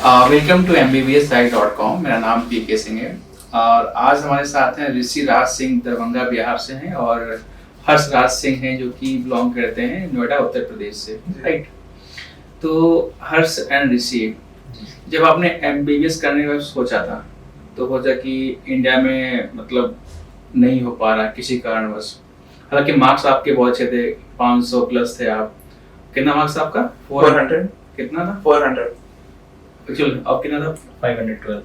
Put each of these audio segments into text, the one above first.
Welcome to MBBSsite.com। मेरा नाम PK Singh है और आज हमारे साथ हैं ऋषि राज सिंह, दरभंगा बिहार से हैं, और हर्ष राज सिंह हैं जो कि बिलोंग करते हैं नोएडा उत्तर प्रदेश से, राइट। तो हर्ष एंड ऋषि, जब आपने MBBS करने का सोचा था तो सोचा कि इंडिया में मतलब नहीं हो पा रहा किसी कारणवश, हालांकि मार्क्स आपके बहुत अच्छे थे, 500 प्लस थे आप। कितना मार्क्स आपका? 400। कितना था? 400। एक्चुअली अब कितना था? 512।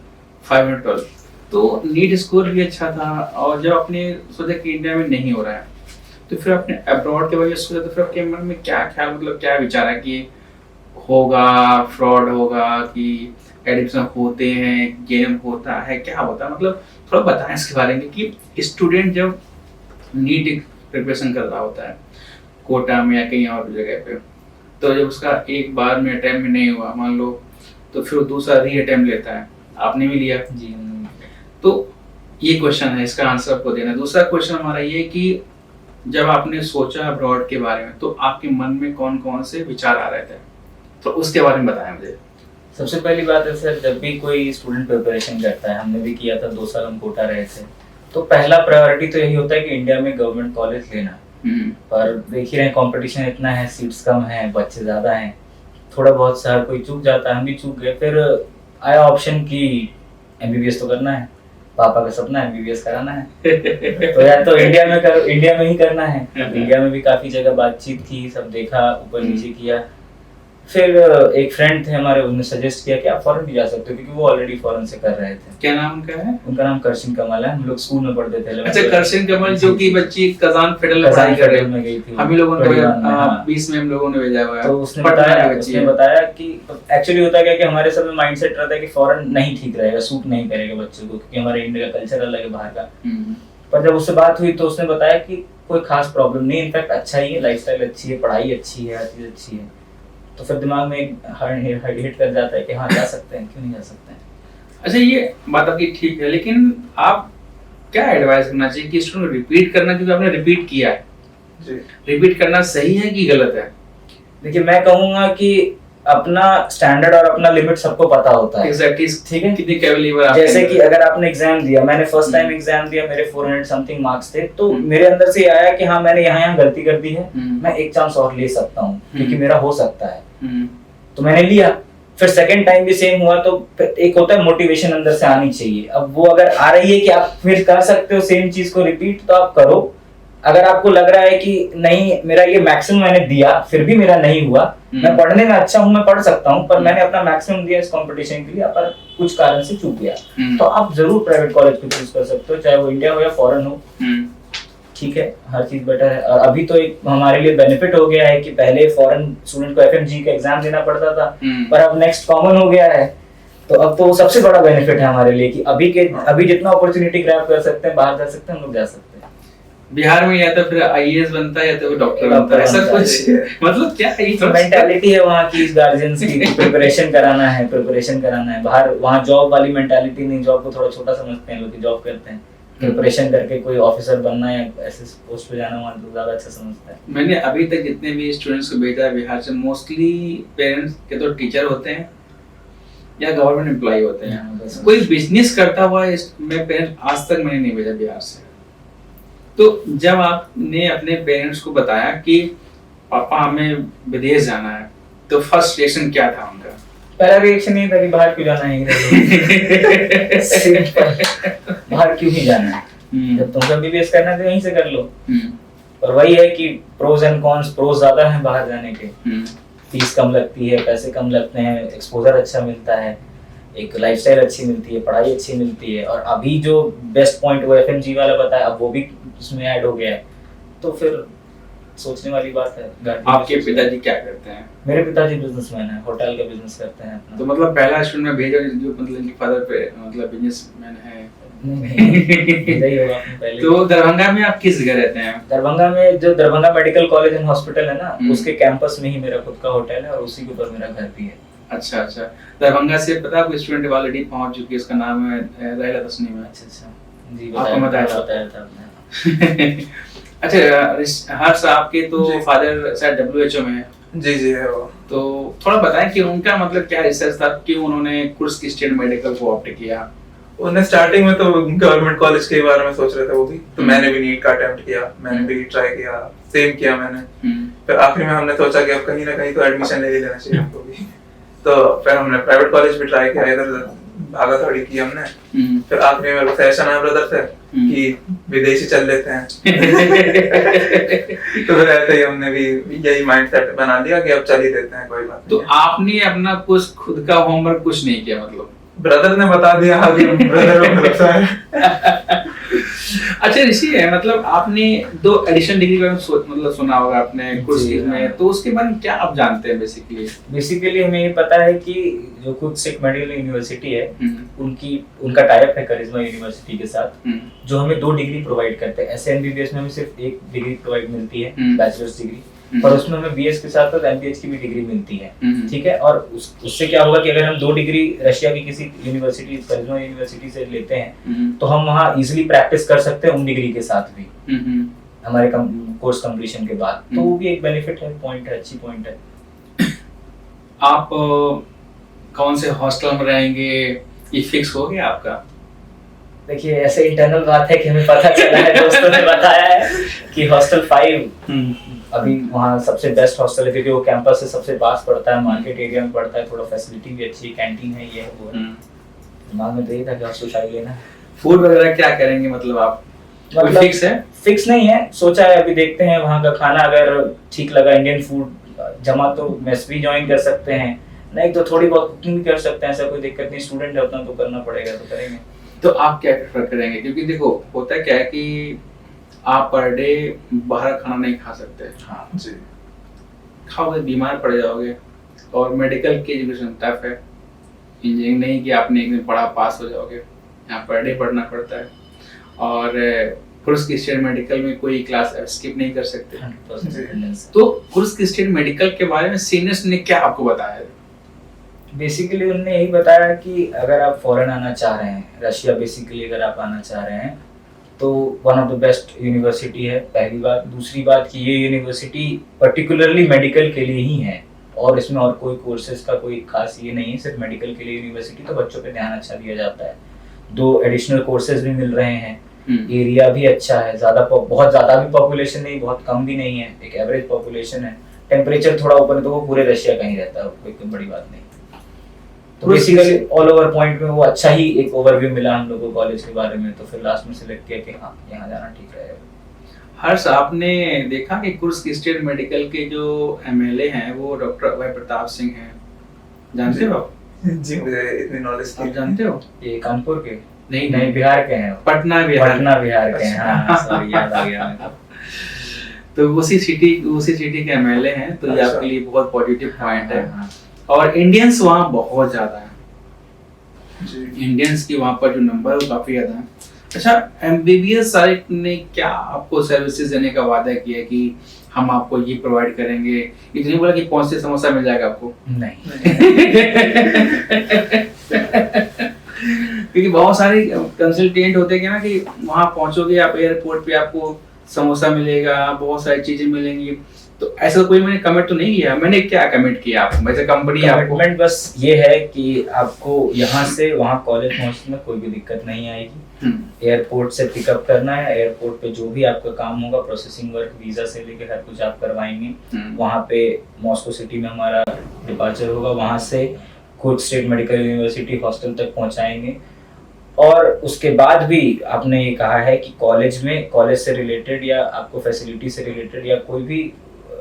512। तो नीट स्कोर भी अच्छा था, और जब आपने सोचा कि इंडिया में नहीं हो रहा है तो फिर आपने अब्रॉड के बारे में सोचा, तो फिर आपके मन में क्या ख्याल, मतलब क्या विचार है कि होगा, फ्रॉड होगा, कि एडिक्शन होते हैं, गेम होता है, क्या होता है? मतलब थोड़ा बताएं इसके बारे में कि स्टूडेंट जब नीट प्रिपरेशन कर रहा होता है कोटा में या कहीं और जगह पे, तो जब उसका एक बार में अटेम्प्ट में नहीं हुआ मान लो, तो फिर वो दूसरा री अटेम्प्ट लेता है। आपने भी लिया जी। तो ये क्वेश्चन है, इसका आंसर आपको देना है। दूसरा क्वेश्चन हमारा ये कि जब आपने सोचा अब्रॉड के बारे में तो आपके मन में कौन कौन से विचार आ रहे थे, तो उसके बारे में बताएं मुझे। सबसे पहली बात है सर, जब भी कोई स्टूडेंट प्रिपरेशन करता है, हमने भी किया था, 2 साल हम कोटा रहे थे, तो पहला प्रायोरिटी तो यही होता है कि इंडिया में गवर्नमेंट कॉलेज लेना। पर देख ही रहे कंपटीशन इतना है, सीट्स कम है, बच्चे ज्यादा हैं, थोड़ा बहुत शहर कोई चूक जाता है, हम भी चूक गए। फिर आया ऑप्शन कि MBBS तो करना है, पापा का सपना MBBS कराना है तो यार तो इंडिया में करो, इंडिया में ही करना है। इंडिया में भी काफी जगह बातचीत की, सब देखा, ऊपर नीचे किया। फिर एक फ्रेंड थे हमारे, उन्होंने सजेस्ट किया कि आप फॉरेन भी जा सकते हो, क्योंकि वो ऑलरेडी फॉरेन से कर रहे थे। क्या नाम उनका है? उनका नाम करशिन कमल है, हम लोग स्कूल में पढ़ते थे। अच्छा, करशिन कमल, जो कि बच्ची कजान फेडरल में पढ़ाई कर रही में गई थी, हम ही लोगों ने हाँ। 20 में हम लोगों ने भेजा हुआ है। तो उसने बताया कि एक्चुअली होता क्या कि हमारे सब में माइंडसेट रहता है कि फॉरेन नहीं ठीक रहेगा, सूट नहीं करेगा बच्चों को, क्योंकि हमारे इंडिया का कल्चर अलग है बाहर का। पर जब उससे बात हुई तो उसने बताया कि कोई खास प्रॉब्लम नहीं, इनफैक्ट अच्छा ही है, लाइफस्टाइल अच्छी है, पढ़ाई अच्छी है, हर चीज अच्छी है। तो फिर दिमाग में हिट कर जाता है कि हाँ जा सकते हैं, क्यों नहीं जा सकते हैं। अच्छा, ये बात आपकी ठीक है, लेकिन आप क्या एडवाइस करना चाहिए कि स्टूडेंट रिपीट करना, क्योंकि आपने रिपीट किया है जी, रिपीट करना सही है कि गलत है? देखिए, मैं कहूंगा कि अपना स्टैंडर्ड और अपना लिमिट सबको पता होता है। एग्जैक्टली, ठीक है। कितनी कैपेबल आप, जैसे कि अगर आपने एग्जाम दिया, मैंने फर्स्ट टाइम एग्जाम दिया, मेरे 400 समथिंग मार्क्स थे, तो मेरे अंदर से आया कि हाँ मैंने यहाँ गलती कर दी है, मैं एक चांस और ले सकता हूँ, क्योंकि मेरा हो सकता है, तो मैंने लिया। फिर सेकंड टाइम भी सेम हुआ, तो एक होता है मोटिवेशन अंदर से आनी चाहिए। अब वो अगर आ रही है कि आप फिर कर सकते हो सेम चीज को रिपीट, तो आप करो। अगर आपको लग रहा है कि नहीं मेरा ये मैक्सिमम मैंने दिया फिर भी मेरा नहीं हुआ, मैं पढ़ने में अच्छा हूँ, मैं पढ़ सकता हूँ, पर मैंने अपना मैक्सिमम दिया इस कंपटीशन के लिए, पर कुछ कारण से चूक गया, तो आप जरूर प्राइवेट कॉलेज को चूज कर सकते हो, चाहे वो इंडिया हो या फॉरेन हो। ठीक है, हर चीज बेटर है। और अभी तो एक हमारे लिए बेनिफिट हो गया है कि पहले फॉरेन स्टूडेंट को FMG का एग्जाम देना पड़ता था, पर अब नेक्स्ट कॉमन हो गया है, तो अब तो सबसे बड़ा बेनिफिट है हमारे लिए कि अभी जितना अपॉर्चुनिटी ग्रैब कर सकते हैं, बाहर जा सकते हैं, हम लोग जा सकते हैं। बिहार में या तो फिर IAS बनता है या तो डॉक्टर बनता है, ऐसा कुछ मतलब क्या है? मेंटालिटी है वहाँ की गार्जियंस की, प्रिपरेशन कराना है बाहर। वहाँ जॉब वाली मेंटालिटी नहीं, जॉब को थोड़ा छोटा समझते हैं लोग, जॉब करते हैं, प्रिपरेशन करके कोई ऑफिसर बनना या ऐसे पोस्ट पे जाना वहाँ लोग ज्यादा अच्छा समझता है। मैंने अभी तक जितने भी स्टूडेंट्स को भेजा है बिहार से, मोस्टली पेरेंट्स के तो टीचर होते हैं या गवर्नमेंट एम्प्लॉय होते हैं, कोई बिजनेस करता हुआ मैं पेरेंट्स आज तक मैंने नहीं भेजा बिहार से। तो जब आपने अपने पेरेंट्स को बताया कि पापा हमें विदेश जाना है, तो फर्स्ट रिएक्शन क्या था उनका? पहला रिएक्शन ये था कि बाहर क्यों जाना है बाहर क्यों ही जाना है, जब तुमको MBBS करना है तो यहीं से कर लो। और वही है कि प्रोज एंड कॉन्स, प्रोज ज्यादा है बाहर जाने के, फीस कम लगती है, पैसे कम लगते हैं, एक्सपोजर अच्छा मिलता है, एक लाइफस्टाइल अच्छी मिलती है, पढ़ाई अच्छी मिलती है, और अभी जो बेस्ट पॉइंट वो FMG वाला बताया, अब वो भी उसमें ऐड हो गया है, तो फिर सोचने वाली बात है। आपके पिताजी क्या करते हैं? मेरे पिताजी बिजनेसमैन हैं, होटल का बिजनेस करते हैं अपना। तो मतलब पहला स्टूडेंट में भेजा जो मतलब कि फादर पे मतलब बिजनेसमैन है। नहीं होगा पहले। तो दरभंगा में आप किस जगह रहते हैं? दरभंगा में जो Darbhanga medical college and hospital है ना, उसके कैंपस में ही मेरा खुद का होटल है, और उसी के ऊपर मेरा घर भी है। अच्छा, दरभंगा से पता कोई स्टूडेंट ऑलरेडी पहुंच चुकी है, उसका नाम है राहिला तस्नीम। अच्छा जी, आपको बताया था। अच्छा हर्ष, आपके तो फादर शायद WHO में है, जी जी है वो। तो थोड़ा बताएं कि उनका मतलब क्या रिसर्च था, क्यों उन्होंने कुर्स्क स्टेट मेडिकल को ऑप्ट किया? उन्हें स्टार्टिंग में तो गवर्नमेंट कॉलेज के बारे में सोच रहे थे वो भी, तो मैंने भी नीट का अटेम्प्ट किया, मैंने भी ट्राई किया, सेम किया मैंने। फिर आखिर में हमने सोचा कि अब कहीं ना कहीं तो एडमिशन ले ही लेना चाहिए हमको भी। तो फिर हमने प्राइवेट कॉलेज भी ट्राई किया, इधर उधर भागा दौड़ी की हमने। फिर आखिर में सजेशन आया ब्रदर से कि विदेशी चल लेते हैं। तो फिर ऐसे ही हमने भी यही माइंडसेट बना लिया कि अब चल ही देते हैं, कोई बात तो नहीं। आपने अपना कुछ खुद का होमवर्क कुछ नहीं किया मतलब? ब्रदर ने बता दिया, आगे ब्रदर को भरोसा है। अच्छा ऋषि है, मतलब आपने 2 एडिशनल डिग्री का मतलब सुना होगा आपने कुछ जी, में, हाँ। तो उसके बारे में क्या आप जानते हैं बेसिकली? बेसिकली हमें ये पता है कि जो कुत्सिक मेडिकल यूनिवर्सिटी है, हम्म, उनका टाइप है करिश्मा यूनिवर्सिटी के साथ, हम्म, जो हमें 2 डिग्री प्रोवाइड करते हैं। ऐसे एमबीबीएस में हमें सिर्फ 1 डिग्री प्रोवाइड मिलती है, बैचलर्स डिग्री, और उसमें हमें बीएस के साथ साथ एमबीएच की भी डिग्री मिलती है। ठीक है, और उससे क्या होगा कि अगर हम 2 डिग्री रशिया की किसी यूनिवर्सिटी, करिश्मा यूनिवर्सिटी से लेते हैं, तो हम वहाँ इजीली प्रैक्टिस कर सकते हैं उन डिग्री के साथ भी, हमारे कोर्स कंप्लीशन के बाद। तो वो भी एक बेनिफिट है, पॉइंट है, अच्छी पॉइंट है। आप कौन से हॉस्टल में रहेंगे ये फिक्स हो गया आपका? देखिए, ऐसे इंटरनल बात है कि हमें पता चला है, दोस्तों ने बताया है कि हॉस्टल 5 अभी वहाँ सबसे बेस्ट हॉस्टल है, क्योंकि वो कैंपस से सबसे पास पड़ता है, मार्केट एरिया में पड़ता है, थोड़ा फैसिलिटी भी अच्छी है, कैंटीन है, ये है वो है। दिमाग में तो ये था कि हॉस्टल 5 लेना। फूड वगैरह क्या करेंगे मतलब आप? कोई फिक्स है? फिक्स नहीं है, सोचा है, अभी देखते हैं वहाँ का खाना अगर ठीक लगा, इंडियन फूड जमा तो मेस भी ज्वाइन कर सकते हैं, नहीं तो थोड़ी बहुत कुकिंग भी कर सकते हैं, ऐसा कोई दिक्कत नहीं, स्टूडेंट है उतना तो करना पड़ेगा, तो करेंगे। तो आप क्या प्रेफर करेंगे? क्योंकि देखो होता क्या है कि आप पर डे बाहर खाना नहीं खा सकते। हाँ जी। खाओगे बीमार पड़ जाओगे, और मेडिकल की एजुकेशन टफ है, इंजीनियरिंग नहीं कि आपने एक दिन पढ़ा पास हो जाओगे, यहाँ पर डे पढ़ना पड़ता है, और कुर्स्क स्टेट मेडिकल में कोई क्लास स्किप नहीं कर सकते। 100% attendance है। तो कुर्स्क स्टेट मेडिकल के बारे में सीनियर्स ने क्या आपको बताया है? बेसिकली उन्होंने यही बताया कि अगर आप फॉरेन आना चाह रहे हैं, रशिया बेसिकली अगर आप आना चाह रहे हैं, तो one of the best university है, पहली बात। दूसरी बात कि ये यूनिवर्सिटी पर्टिकुलरली मेडिकल के लिए ही है, और इसमें और कोई कोर्सेज का कोई खास ये नहीं है, सिर्फ मेडिकल के लिए यूनिवर्सिटी, तो बच्चों पे ध्यान अच्छा दिया जाता है। 2 एडिशनल कोर्सेज भी मिल रहे हैं, एरिया भी अच्छा है, बहुत ज्यादा भी पॉपुलेशन नहीं, बहुत कम भी नहीं है, एक एवरेज पॉपुलेशन है। टेम्परेचर थोड़ा ऊपर है, तो वो पूरे रशिया का ही रहता है, कोई बड़ी बात नहीं। तो बेसिकली ऑल ओवर पॉइंट में वो अच्छा ही एक ओवरव्यू मिला हम लोगों को कॉलेज के बारे में, तो फिर लास्ट में सिलेक्ट किया कि हाँ यहाँ जाना ठीक रहेगा। हर्ष, आपने देखा कि कुर्स्क स्टेट मेडिकल के जो एमएलए हैं वो डॉक्टर अभय प्रताप सिंह हैं, जानते हो आप? जी, मुझे इतनी नॉलेज आप जानते हो? ये कानपुर के नहीं, बिहार के हैं, पटना बिहार के हैं। हाँ सॉरी, याद आ गया मेरे को। तो उसी सिटी के एमएलए हैं, तो ये आपके लिए बहुत पॉजिटिव पॉइंट है। हाँ। और इंडियंस वहाँ बहुत ज्यादा है, जी। इंडियंस की वहाँ पर जो नंबर है वो काफी ज्यादा है। अच्छा, एमबीबीएस साइट ने क्या आपको सर्विसेज देने का वादा किया कि हम आपको ये प्रोवाइड करेंगे? इतनी बोला कि कौन से समोसा मिल जाएगा आपको? नहीं। क्योंकि बहुत सारे कंसल्टेंट होते हैं ना कि वहाँ पहुंचोगे आप एयरपोर्ट पे, आपको समोसा मिलेगा, बहुत सारी चीजें मिलेंगी, तो ऐसा कोई मैंने कमेंट तो नहीं किया। मैंने क्या कमेंट किया आपको? वैसे कंपनी आपको कमिटमेंट बस ये है कि आपको यहाँ से वहाँ कॉलेज पहुँचने में कोई भी दिक्कत नहीं आएगी। एयरपोर्ट से पिकअप करना है, एयरपोर्ट पे जो भी आपका काम होगा, प्रोसेसिंग वर्क, वीजा से लेकर हर कुछ आप करवाएंगे। वहाँ पे मॉस्को सिटी में हमारा डिपार्चर होगा, वहाँ से Kursk state medical university hostel तक पहुँचाएंगे। और उसके बाद भी आपने ये कहा है कि कॉलेज से रिलेटेड या आपको फैसिलिटी से रिलेटेड या कोई भी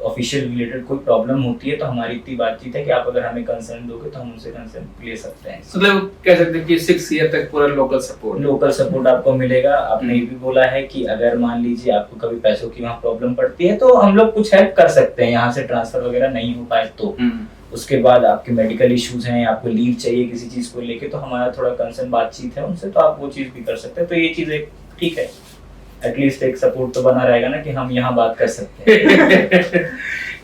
ऑफिशियल रिलेटेड कोई प्रॉब्लम होती है, तो हमारी इतनी बातचीत है कि आप अगर हमें कंसर्न दोगे तो हम उनसे कंसर्न ले सकते हैं। मतलब कह सकते हैं कि 6 ईयर तक पूरा लोकल सपोर्ट आपको मिलेगा। आपने ये भी बोला है कि अगर मान लीजिए आपको कभी पैसों की वहाँ प्रॉब्लम पड़ती है, तो हम लोग कुछ हेल्प कर सकते हैं, यहाँ से ट्रांसफर वगैरह नहीं हो पाए तो। उसके बाद आपके मेडिकल इश्यूज हैं, आपको लीव चाहिए किसी चीज को लेके, तो हमारा थोड़ा कंसर्न बातचीत है उनसे, तो आप वो चीज भी कर सकते हैं। तो ये चीज एक ठीक है, एटलीस्ट एक सपोर्ट तो बना रहेगा ना कि हम यहाँ बात कर सकते हैं।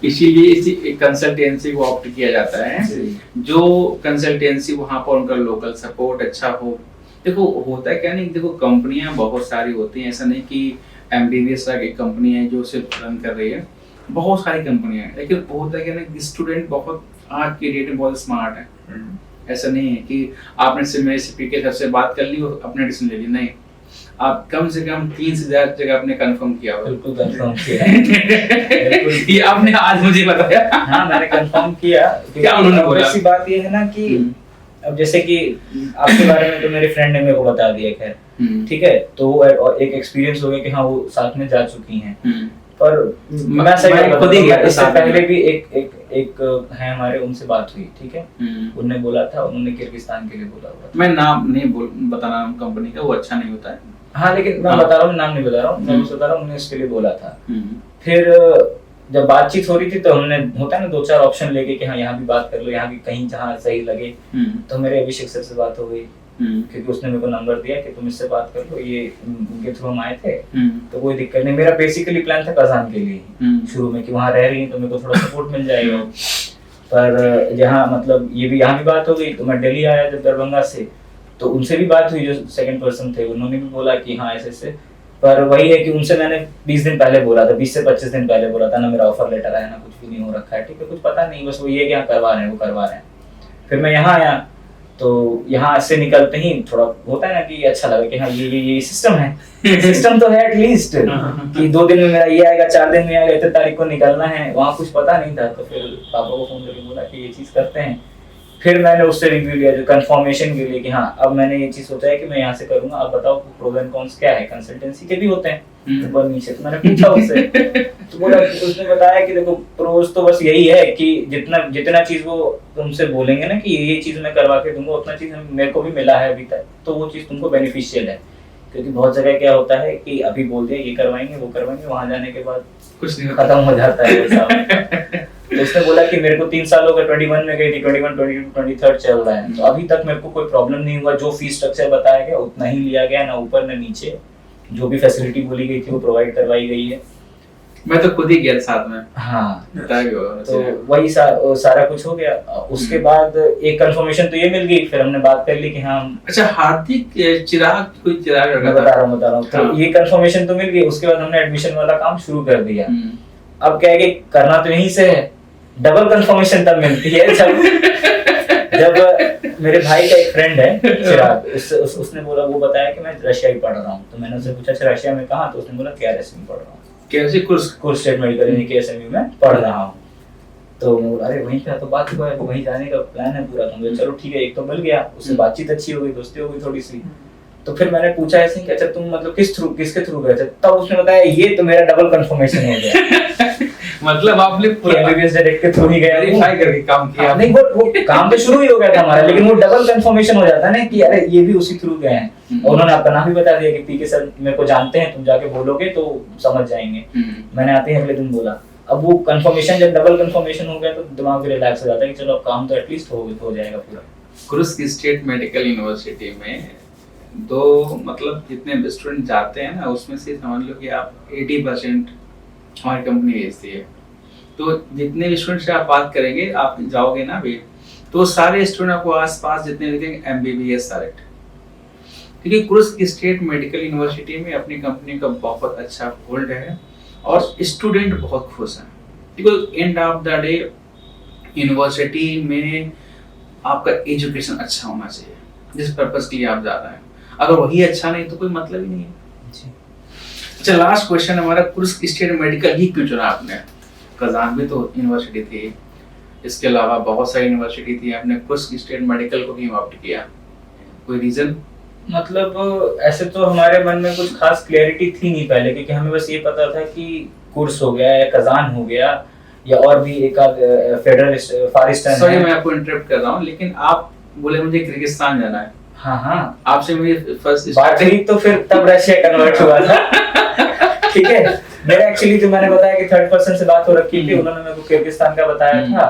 इसीलिए इसी कंसल्टेंसी को ऑप्ट किया जाता है, जो कंसल्टेंसी वहाँ पर उनका लोकल सपोर्ट अच्छा हो। देखो होता है क्या नहीं, देखो कंपनियां बहुत सारी होती हैं, ऐसा नहीं कि एमबीबीएस एक कंपनी है जो सिर्फ रन कर रही है। बहुत सारी कंपनियां हैं, लेकिन होता है ना, स्टूडेंट बहुत आज की डेट में बहुत स्मार्ट है। ऐसा नहीं है कि आपने सिर्फ मेरे से पीके सर से बात कर ली और अपने डिसीजन ले ली, नहीं, आप कम से कम 3 से ज्यादा जगह आपने कंफर्म किया होगा। बिल्कुल कंफर्म किया है। ये आपने आज मुझे बताया। हाँ मैंने कंफर्म किया। क्या उन्होंने बोला? ऐसी बात ये है ना कि अब जैसे कि आपके बारे में तो मेरे फ्रेंड ने मेरे को बता दिया, खैर ठीक है, तो और एक एक्सपीरियंस हो गया कि हाँ वो साथ में जा चुकी हैं। पर मैं सही खुद ही गया था इससे साथ में। पहले भी एक है हमारे, उनसे बात हुई, ठीक है, उन्होंने बोला था, उन्होंने किर्गिस्तान के लिए बोला हुआ था। मैं नाम नहीं बताना कंपनी का, वो अच्छा नहीं होता है। हाँ लेकिन मैं बता रहा हूँ, नाम नहीं बता रहा हूँ, मैं बस बता रहा हूँ उन्होंने इसके लिए बोला था। फिर जब बातचीत हो रही थी तो हमने, होता है ना, 2-4 ऑप्शन लेके कि हाँ यहाँ भी बात कर लो, यहाँ भी कहीं जहाँ सही लगे। तो मेरे अभिषेक सर से बात हो गई, क्योंकि उसने मेरे को नंबर दिया कि तुम इससे बात कर लो, ये उनके थ्रू हम आए थे, तो कोई दिक्कत नहीं। मेरा बेसिकली प्लान था कजान के लिए शुरू में, कि वहाँ रह रही है तो मेरे को थोड़ा सपोर्ट मिल जाएगा। पर यहाँ मतलब ये भी, यहाँ भी बात हो गई, तो मैं दिल्ली आया जब दरभंगा से, तो उनसे भी बात हुई, जो सेकंड पर्सन थे, उन्होंने भी बोला कि हाँ ऐसे ऐसे। पर वही है कि उनसे मैंने 20 दिन पहले बोला था, 20 से 25 दिन पहले बोला था ना, मेरा ऑफर लेटर आया ना, कुछ भी नहीं हो रखा है, ठीक है, कुछ पता नहीं, बस वो ये कि हाँ करवा रहे हैं, वो करवा रहे हैं। फिर मैं यहाँ आया, तो यहाँ से निकलते ही थोड़ा होता है ना कि अच्छा लगा कि हाँ ये सिस्टम है, सिस्टम तो है एटलीस्ट, कि 2 दिन में मेरा ये आएगा, 4 दिन में आएगा, इतने तारीख को निकलना है। वहाँ कुछ पता नहीं था, तो फिर पापा को फोन करके बोला कि ये चीज करते हैं। फिर मैंने उससे रिव्यू लिया जो कंफर्मेशन के लिए कि हाँ अब मैंने ये चीज सोचा है कि मैं यहाँ से करूंगा, अब बताओ प्रोज एंड कॉन्स क्या है। कंसल्टेंसी के भी होते हैं ऊपर नीचे, तो मैंने पूछा उससे, तो बोला, उसने बताया कि देखो प्रोज तो बस यही है कि जितना चीज वो तुमसे बोलेंगे ना कि ये चीज मैं करवा के दूंगा, उतना चीज मेरे को भी मिला है अभी तक, तो वो चीज तुमको बेनिफिशियल है। क्योंकि बहुत जगह क्या होता है कि अभी बोल दिया ये करवाएंगे वो करवाएंगे, वहां जाने के बाद कुछ नहीं खत्म हो जाता है वो सब। तो उसने बोला कि मेरे को 3 साल हो गए, 21 में गई थी, 21, 22, 23 चल रहा है, तो अभी तक मेरे को कोई प्रॉब्लम नहीं हुआ। जो फीस स्ट्रक्चर बताया गया उतना ही लिया गया, ना ऊपर ना नीचे, जो भी फैसिलिटी बोली गई थी वो प्रोवाइड करवाई गई है। मैं तो खुद ही गया साथ में। हाँ बताया भी होगा। तो वही सारा कुछ हो गया। उसके बाद एक कंफर्मेशन तो ये मिल गई, फिर हमने बात कर ली कि हाँ। अच्छा, हार्दिक चिराग, कोई चिराग मैं बता रहा हूँ। तो ये कंफर्मेशन तो मिल गई। उसके बाद हमने एडमिशन वाला काम शुरू कर दिया। अब क्या है कि करना तो यहीं से है, डबल कंफर्मेशन तब मिलती है जब मेरे भाई का एक फ्रेंड है चिराग, उसने बोला, वो बताया कि मैं रशिया ही पढ़ रहा हूँ। तो मैंने उससे पूछा अच्छा रशिया में कहाँ? तो उसने बोला केआरएसयू में पढ़ रहा हूँ। कैसे? कुर्स स्टेट मेडिकल यानी केएसएमयू में पढ़ रहा हूँ। तो मैं बोला अरे वहीं पे तो बात हुआ है, वहीं जाने का प्लान है पूरा। तो मुझे चलो ठीक है, एक तो मिल गया, उससे बातचीत अच्छी हो गई, दोस्ती हो गई थोड़ी सी। तो फिर मैंने पूछा ऐसे कि अच्छा तुम मतलब किसके थ्रू गए थे? तब उसने बताया ये तो मेरा डबल कंफर्मेशन हो गया। मतलब आपने पूरा एमबीबीएस डायरेक्ट के थ्रू ही गया, वेरीफाई करके काम किया। नहीं वो काम तो शुरू ही हो गया था हमारा, लेकिन वो डबल कंफर्मेशन हो जाता है ना कि अरे ये भी उसी थ्रू गए हैं। और उन्होंने आपका नाम भी बता दिया कि पीके सर मेरे को जानते हैं, तुम जाके बोलोगे तो समझ जाएंगे। मैंने आते ही अगले दिन बोला। अब वो कंफर्मेशन जब डबल कंफर्मेशन हो गया तो दिमाग भी रिलैक्स हो जाता है कि चलो काम तो एटलीस्ट हो जाएगा पूरा। कुर्स्क स्टेट मेडिकल यूनिवर्सिटी में दो मतलब जितने स्टूडेंट जाते हैं ना, उसमें से समझ लो कि आप 80% हमारी कंपनी भेजती है। तो जितने भी स्टूडेंट से आप बात करेंगे, आप जाओगे ना भी, तो सारे स्टूडेंट आपको आसपास जितने दिखेंगे एमबीबीएस डायरेक्ट, क्योंकि कुर्स्क स्टेट मेडिकल यूनिवर्सिटी में अपनी कंपनी का बहुत अच्छा होल्ड है और स्टूडेंट बहुत खुश हैं। Because end of the day university में आपका एजुकेशन अच्छा होना चाहिए, जिस पर्पस के लिए आप जा रहे हैं। अगर वही अच्छा नहीं तो कोई मतलब ही नहीं है। अच्छा, लास्ट क्वेश्चन हमारा, कुर्स्क स्टेट मेडिकल ही क्यों चुना आपने? कजान भी तो यूनिवर्सिटी थी, इसके अलावा बहुत सारी यूनिवर्सिटी थी, आपने कुर्स्क स्टेट मेडिकल को क्यों ऑप्ट किया? कोई रीजन? मतलब ऐसे तो हमारे मन में कुछ खास क्लैरिटी थी नहीं पहले, क्योंकि हमें बस ये पता था कि कुर्स हो गया या कजान हो गया या और भी एक फेडरल फार ईस्टर्न। सॉरी मैं आपको इंटरप्ट कर रहा हूँ, लेकिन आप बोले मुझे किर्गिस्तान जाना है। हाँ आपसे मेरी फर्स्ट बात हुई तो फिर तब रशिया कन्वर्ट हुआ था। ठीक है, मेरा एक्चुअली जो मैंने बताया कि थर्ड पर्सन से बात हो रखी थी, उन्होंने मेरे को किर्गिस्तान का बताया था,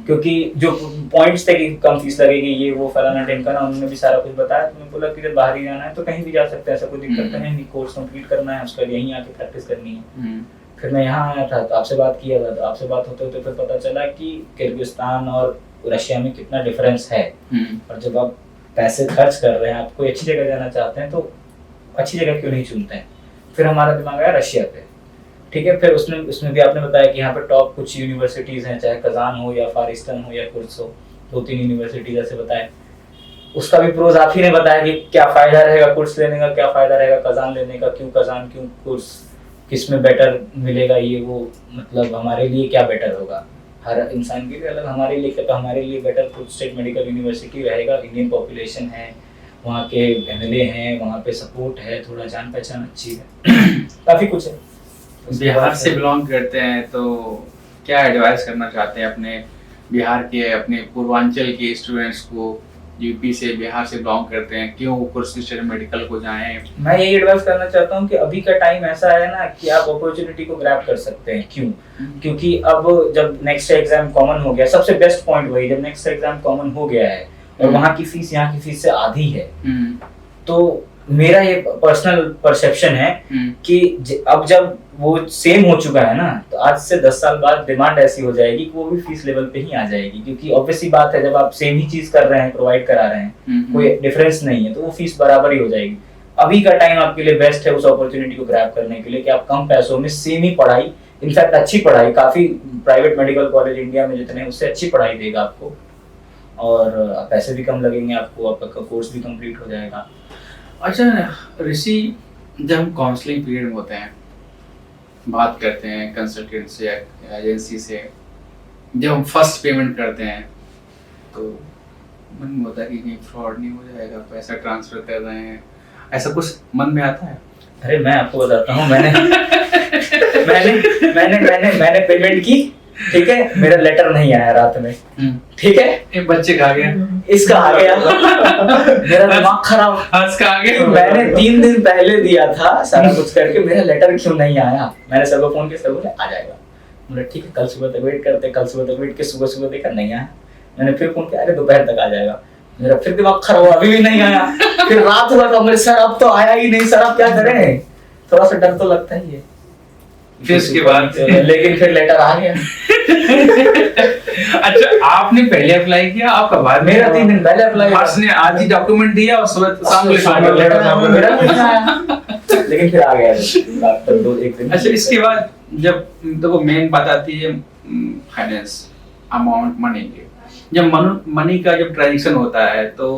क्योंकि जो पॉइंट्स थे कि कम फीस लगेगी, ये वो फलाना ढिमकाना, उन्होंने भी सारा कुछ बताया। तो मैं बोला कि जब बाहर ही जाना है तो कहीं भी जा सकते हैं, ऐसा कोई दिक्कत नहीं, कोर्स कंप्लीट करना है उसका, यहीं आके प्रैक्टिस करनी है। फिर मैं यहाँ आया था तो आपसे बात किया था, तो आपसे बात होते होते फिर पता चला कि किर्गिस्तान और रशिया में कितना डिफरेंस है। और जब आप पैसे खर्च कर रहे हैं, आप कोई अच्छी जगह जाना चाहते हैं, तो अच्छी जगह क्यों नहीं चुनते हैं? फिर हमारा दिमाग आया रशिया पे। ठीक है, फिर उसमें भी आपने बताया कि यहाँ पे टॉप कुछ यूनिवर्सिटीज हैं, चाहे कजान हो या फार ईस्टर्न हो या कुर्स हो, 2-3 यूनिवर्सिटीज ऐसे बताए। उसका भी प्रोज आप ही ने बताया कि क्या फायदा रहेगा कुर्स लेने का, क्या फायदा रहेगा कजान लेने का, क्यों कजान क्यों कुर्स, किसमें बेटर मिलेगा ये वो, मतलब हमारे लिए क्या बेटर होगा, हर इंसान के लिए अलग, हमारे लिए क्या, तो हमारे लिए बेटर कुर्स स्टेट मेडिकल यूनिवर्सिटी रहेगा। इंडियन पॉपुलेशन है, वहाँ के एमएलए हैं, वहाँ पे सपोर्ट है, थोड़ा जान पहचान अच्छी है, काफी कुछ है। बिहार से बिलोंग करते हैं तो क्या एडवाइस करना चाहते हैं अपने बिहार के, अपने पूर्वांचल के स्टूडेंट्स को, यूपी से बिहार से बिलोंग करते हैं, क्यों कुर्स स्टेट मेडिकल को जाएं? मैं यही एडवाइस करना चाहता हूँ कि अभी का टाइम ऐसा है ना कि आप अपॉर्चुनिटी को ग्रैब कर सकते हैं। क्यों? क्योंकि अब जब नेक्स्ट एग्जाम कॉमन हो गया, सबसे बेस्ट पॉइंट वही, जब नेक्स्ट एग्जाम कॉमन हो गया है और वहाँ की फीस यहाँ की फीस से आधी है, तो मेरा ये पर्सनल परसेप्शन है कि अब जब वो सेम हो चुका है ना, तो आज से 10 साल बाद डिमांड ऐसी हो जाएगी कि वो भी फीस लेवल पे ही आ जाएगी, क्योंकि ऑब्वियसली बात है जब आप सेम ही चीज कर रहे हैं, प्रोवाइड करा रहे हैं, कोई डिफरेंस नहीं है, तो वो फीस बराबर ही हो जाएगी। अभी का टाइम आपके लिए बेस्ट है उस अपॉर्चुनिटी को ग्रैब करने के लिए कि आप कम पैसों में सेम ही पढ़ाई, इनफैक्ट अच्छी पढ़ाई, काफी प्राइवेट मेडिकल कॉलेज इंडिया में जितने हैं उससे अच्छी पढ़ाई देगा आपको, और पैसे भी कम लगेंगे आपको, आपका कोर्स भी कंप्लीट हो जाएगा। अच्छा ऋषि, जब हम काउंसलिंग पीरियड में होते हैं, बात करते हैं कंसल्टेंट से या एजेंसी से, जब हम फर्स्ट पेमेंट करते हैं तो मन में होता है कि कहीं फ्रॉड नहीं हो जाएगा, पैसा ट्रांसफर कर रहे हैं, ऐसा कुछ मन में आता है? अरे मैं आपको बताता हूँ, मैंने पेमेंट की, ठीक है, मेरा लेटर नहीं आया रात में, ठीक है, एक बच्चे का आ गया, इसका आ गया, मेरा दिमाग खराब, इसका आ गया, मैंने 3 दिन पहले दिया था सारा कुछ करके, मेरा लेटर क्यों नहीं आया? मैंने सर को फोन किया, सर बोले आ जाएगा, बोले ठीक है कल सुबह तक वेट करते, कल सुबह तक वेट के सुबह देखा नहीं आया, मैंने फिर फोन किया, अरे दोपहर तक आ जाएगा, मेरा फिर दिमाग खराब हुआ, अभी भी नहीं आया, फिर रात हुआ तो मेरे सर अब तो आया ही नहीं, सर अब क्या करें? थोड़ा सा डर तो लगता ही है, फिर उसके बाद लेकिन फिर लेटर आ गया। अच्छा आपने पहले अप्लाई किया, आपका बाद? मेरा 3 दिन पहले अप्लाई किया, ने आज ही डॉक्यूमेंट दिया और सुबह शाम को लेटर आ गया, मेरा नहीं आया, लेकिन फिर आ गया रात तक 2-1 दिन। अच्छा इसके बाद जब देखो मेन बात आती है फाइनेंस, अमाउंट, मनी की, जब मनी का जब ट्रांजैक्शन होता है तो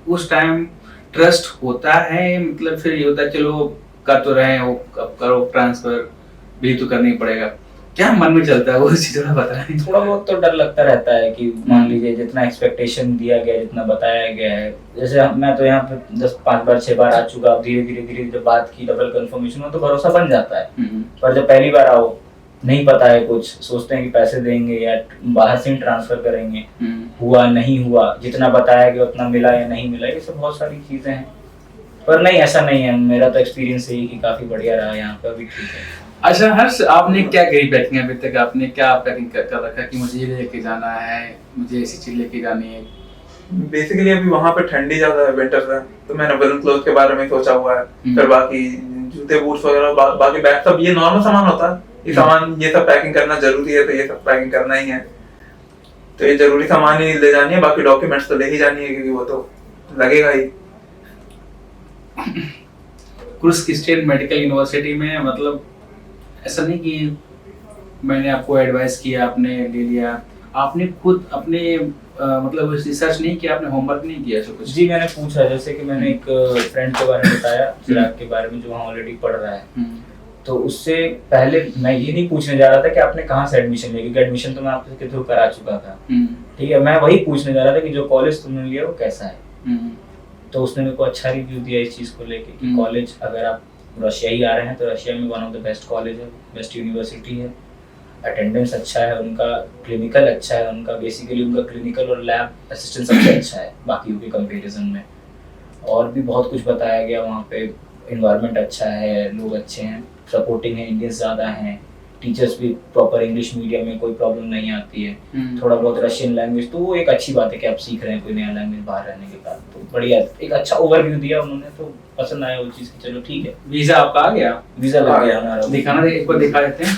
उस टाइम ट्रस्ट होता है, मतलब फिर ये होता है चलो कर तो रहे हो, अब करो ट्रांसफर, भी तो करना ही पड़ेगा, क्या मन में चलता है वो चीज थोड़ा बताएं? थोड़ा बहुत तो डर लगता रहता है कि मान लीजिए जितना एक्सपेक्टेशन दिया गया, जितना बताया गया है, जैसे मैं तो यहाँ पे 5 बार 6 बार आ चुका, अब धीरे जब बात की, डबल कंफर्मेशन हो तो भरोसा बन जाता है, पर जब पहली बार आओ नहीं पता है कुछ, सोचते हैं कि पैसे देंगे या बाहर से ही ट्रांसफर करेंगे, हुआ नहीं हुआ, जितना बताया गया उतना मिला या नहीं मिला, ये सब बहुत सारी चीजें हैं, पर नहीं ऐसा नहीं है, मेरा तो एक्सपीरियंस यही कि काफी बढ़िया रहा यहाँ पे, अभी ठीक है। अच्छा हर्ष, आपने क्या करी पैकिंग अभी तक, आपने क्या पैकिंग कर रखा कि मुझे ये लेके जाना है, मुझे ऐसी चीज लेके जानी है? बेसिकली अभी वहाँ पे ठंडी ज्यादा है, विंटर है, तो मैंने वुलन क्लोथ के बारे में सोचा हुआ है, फिर बाकी जूते बूट्स वगैरह, बाकी बैग सब ये नॉर्मल सामान होता है, ये सामान ये सब पैकिंग करना जरूरी है, तो ये सब पैकिंग करना ही है, तो ये जरूरी सामान ही ले जानी है, बाकी डॉक्यूमेंट्स तो ले ही जानी है क्योंकि वो तो लगेगा ही। कुर्स स्टेट मेडिकल यूनिवर्सिटी में मतलब ऐसा नहीं कि मैंने आपको एडवाइस किया, आपने ले लिया, आपने खुद अपने मतलब रिसर्च नहीं किया, आपने होमवर्क नहीं किया सब कुछ? जी मैंने पूछा, जैसे कि मैंने एक फ्रेंड के बारे में बताया, चिराग के बारे में, जो वहाँ ऑलरेडी पढ़ रहा है, तो उससे पहले मैं ये नहीं पूछने जा रहा था कि आपने कहाँ से एडमिशन लिया, क्योंकि एडमिशन तो मैं आपके थ्रू करा चुका था, ठीक है, मैं वही पूछने जा रहा था कि जो कॉलेज तुमने लिया वो कैसा है, तो उसने मेरे को अच्छा रिव्यू दिया इस चीज़ को लेके कि कॉलेज, अगर आप रशिया ही आ रहे हैं तो रशिया में one of the best college है, बेस्ट यूनिवर्सिटी है, अटेंडेंस अच्छा है उनका, क्लिनिकल अच्छा है उनका, बेसिकली उनका क्लिनिकल और लैब असिस्टेंट सबसे अच्छा है बाकी के कंपैरिजन में, और भी बहुत कुछ बताया गया वहाँ पे, इन्वायरमेंट अच्छा है, लोग अच्छे हैं, सपोर्टिंग है, इंडियंस ज़्यादा हैं, टीचर्स भी प्रॉपर इंग्लिश मीडियम में, कोई प्रॉब्लम नहीं आती है, थोड़ा बहुत रशियन लैंग्वेज, तो वो एक अच्छी बात है कि आप सीख रहे हैं कोई नया लैंग्वेज बाहर रहने के बाद, तो बढ़िया, एक अच्छा ओवरव्यू दिया उन्होंने, तो पसंद आया वो चीज़ की, चलो ठीक है। वीजा आपका आ गया? वीजा लग गया हमारा, दिखाना दे, एक बार दिखा देते हैं।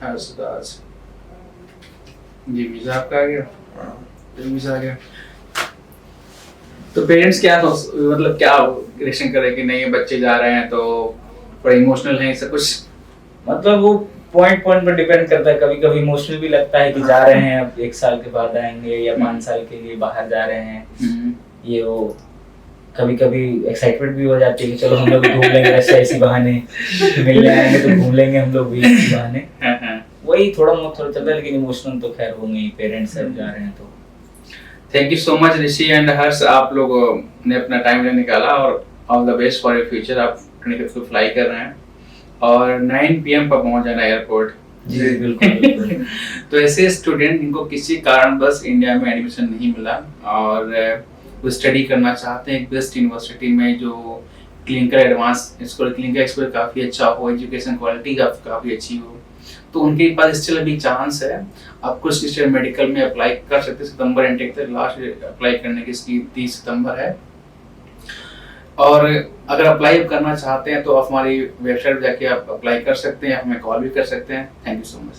हर्षराज जी, वीजा आपका आ गया, वीजा आ गया। तो पेरेंट्स क्या मतलब क्या रिएक्शन कर रहे हैं कि नहीं ये बच्चे जा रहे हैं तो थोड़ा इमोशनल है, ऐसा कुछ? मतलब वो पॉइंट पॉइंट पर डिपेंड करता है, कभी कभी इमोशनल भी लगता है कि जा रहे हैं, अब 1 साल के बाद आएंगे या 5 साल के लिए बाहर जा रहे हैं, ये वो। कभी कभी एक्साइटमेंट भी हो जाती है कि चलो हम लोग भी घूम लेंगे रशिया इसी बहाने, मिलने आएंगे तो घूम लेंगे हम लोग भी इसी बहाने। वही थोड़ा बहुत थोड़ा चलता है, लेकिन इमोशनल तो खैर होंगे ही, पेरेंट्स सब जा रहे हैं तो। Thank you so much Rishi and Harsh, आप लोगों ने अपना टाइम निकाला, और all the best for your future. आप को फ्लाई कर रहे हैं और 9 PM पर पहुंच जाना एयरपोर्ट। जी बिल्कुल। तो ऐसे स्टूडेंट जिनको किसी कारण बस इंडिया में एडमिशन नहीं मिला और वो स्टडी करना चाहते हैं एक बेस्ट यूनिवर्सिटी में जो clinical advance school, clinical experience काफ़ी अच्छा हो, एजुकेशन क्वालिटी काफ़ी अच्छी हो, तो उनके पास स्टिल अभी चांस है। आप कुछ स्टेट मेडिकल में अप्लाई कर सकते हैं, सितंबर एंड तक लास्ट अप्लाई करने की इसकी 30 सितंबर है। और अगर अप्लाई करना चाहते हैं तो आप हमारी वेबसाइट पर जाके आप अप्लाई कर सकते हैं, हमें कॉल भी कर सकते हैं। Thank you so much.